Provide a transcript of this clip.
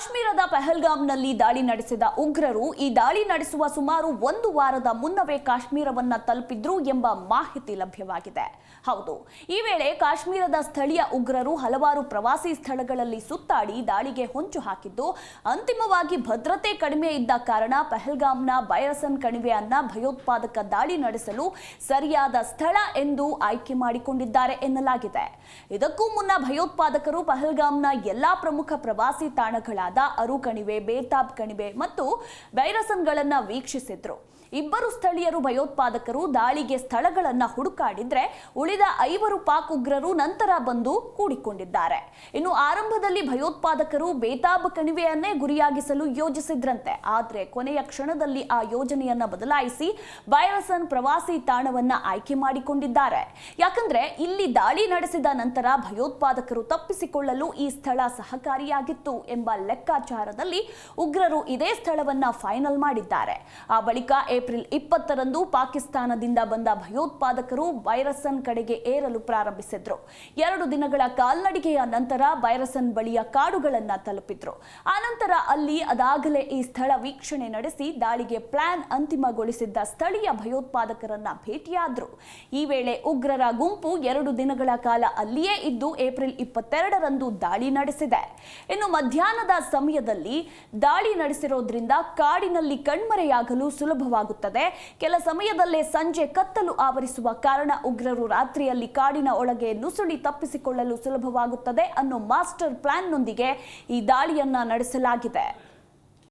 ಕಾಶ್ಮೀರದ ಪಹಲ್ಗಾಮ್ನಲ್ಲಿ ದಾಳಿ ನಡೆಸಿದ ಉಗ್ರರು ಈ ದಾಳಿ ನಡೆಸುವ ಸುಮಾರು 1 ವಾರದ ಮುನ್ನವೇ ಕಾಶ್ಮೀರವನ್ನ ತಲುಪಿದ್ರು ಎಂಬ ಮಾಹಿತಿ ಲಭ್ಯವಾಗಿದೆ. ಹೌದು, ಈ ವೇಳೆ ಕಾಶ್ಮೀರದ ಸ್ಥಳೀಯ ಉಗ್ರರು ಹಲವಾರು ಪ್ರವಾಸಿ ಸ್ಥಳಗಳಲ್ಲಿ ಸುತ್ತಾಡಿ ದಾಳಿಗೆ ಹೊಂಚು ಹಾಕಿದ್ದು, ಅಂತಿಮವಾಗಿ ಭದ್ರತೆ ಕಡಿಮೆ ಇದ್ದ ಕಾರಣ ಪಹಲ್ಗಾಮ್ನ ಬೈರಸನ್ ಕಣಿವೆಯನ್ನ ಭಯೋತ್ಪಾದಕ ದಾಳಿ ನಡೆಸಲು ಸರಿಯಾದ ಸ್ಥಳ ಎಂದು ಆಯ್ಕೆ ಮಾಡಿಕೊಂಡಿದ್ದಾರೆ ಎನ್ನಲಾಗಿದೆ. ಇದಕ್ಕೂ ಮುನ್ನ ಭಯೋತ್ಪಾದಕರು ಪಹಲ್ಗಾಮ್ನ ಎಲ್ಲಾ ಪ್ರಮುಖ ಪ್ರವಾಸಿ ತಾಣಗಳಾದ ಅರು ಕಣಿವೆ, ಬೇತಾಬ್ ಕಣಿವೆ ಮತ್ತು ಬೈರಸನ್ಗಳನ್ನು ವೀಕ್ಷಿಸಿದ್ರು. ಇಬ್ಬರು ಸ್ಥಳೀಯರು ಭಯೋತ್ಪಾದಕರು ದಾಳಿಗೆ ಸ್ಥಳಗಳನ್ನು ಹುಡುಕಾಡಿದ್ರೆ, ಉಳಿದ 5 ಪಾಕ್ ಉಗ್ರರು ನಂತರ ಬಂದು ಕೂಡಿಕೊಂಡಿದ್ದಾರೆ. ಇನ್ನು ಆರಂಭದಲ್ಲಿ ಭಯೋತ್ಪಾದಕರು ಬೇತಾಬ್ ಕಣಿವೆಯನ್ನೇ ಗುರಿಯಾಗಿಸಲು ಯೋಜಿಸಿದ್ರಂತೆ. ಆದರೆ ಕೊನೆಯ ಕ್ಷಣದಲ್ಲಿ ಆ ಯೋಜನೆಯನ್ನ ಬದಲಾಯಿಸಿ ಬೈರಸನ್ ಪ್ರವಾಸಿ ತಾಣವನ್ನ ಆಯ್ಕೆ ಮಾಡಿಕೊಂಡಿದ್ದಾರೆ. ಯಾಕಂದ್ರೆ ಇಲ್ಲಿ ದಾಳಿ ನಡೆಸಿದ ನಂತರ ಭಯೋತ್ಪಾದಕರು ತಪ್ಪಿಸಿಕೊಳ್ಳಲು ಈ ಸ್ಥಳ ಸಹಕಾರಿಯಾಗಿತ್ತು ಎಂಬ ಲೆಕ್ಕಾಚಾರದಲ್ಲಿ ಉಗ್ರರು ಇದೇ ಸ್ಥಳವನ್ನ ಫೈನಲ್ ಮಾಡಿದ್ದಾರೆ. ಆ ಬಳಿಕ ಏಪ್ರಿಲ್ 20ರಂದು ಪಾಕಿಸ್ತಾನದಿಂದ ಬಂದ ಭಯೋತ್ಪಾದಕರು ಬೈರಸನ್ ಕಡೆಗೆ ಏರಲು ಪ್ರಾರಂಭಿಸಿದ್ರು. 2 ದಿನಗಳ ಕಾಲ್ನಡಿಗೆಯ ನಂತರ ಬೈರಸನ್ ಬಳಿಯ ಕಾಡುಗಳನ್ನ ತಲುಪಿದ್ರು. ಆನಂತರ ಅಲ್ಲಿ ಅದಾಗಲೇ ಈ ಸ್ಥಳ ವೀಕ್ಷಣೆ ನಡೆಸಿ ದಾಳಿಗೆ ಪ್ಲಾನ್ ಅಂತಿಮಗೊಳಿಸಿದ್ದ ಸ್ಥಳೀಯ ಭಯೋತ್ಪಾದಕರನ್ನ ಭೇಟಿಯಾದ್ರು. ಈ ವೇಳೆ ಉಗ್ರರ ಗುಂಪು 2 ದಿನಗಳ ಕಾಲ ಅಲ್ಲಿಯೇ ಇದ್ದು ಏಪ್ರಿಲ್ 22ರಂದು ದಾಳಿ ನಡೆಸಿದೆ. ಇನ್ನು ಮಧ್ಯಾಹ್ನದ ಸಮಯದಲ್ಲಿ ದಾಳಿ ನಡೆಸಿರೋದ್ರಿಂದ ಕಾಡಿನಲ್ಲಿ ಕಣ್ಮರೆಯಾಗಲು ಸುಲಭವಾಗುತ್ತದೆ. ಕೆಲ ಸಮಯದಲ್ಲೇ ಸಂಜೆ ಕತ್ತಲು ಆವರಿಸುವ ಕಾರಣ ಉಗ್ರರು ರಾತ್ರಿಯಲ್ಲಿ ಕಾಡಿನ ಒಳಗೆ ನುಸುಳಿ ತಪ್ಪಿಸಿಕೊಳ್ಳಲು ಸುಲಭವಾಗುತ್ತದೆ ಅನ್ನೋ ಮಾಸ್ಟರ್ ಪ್ಲಾನ್ನೊಂದಿಗೆ ಈ ದಾಳಿಯನ್ನ ನಡೆಸಲಾಗಿದೆ.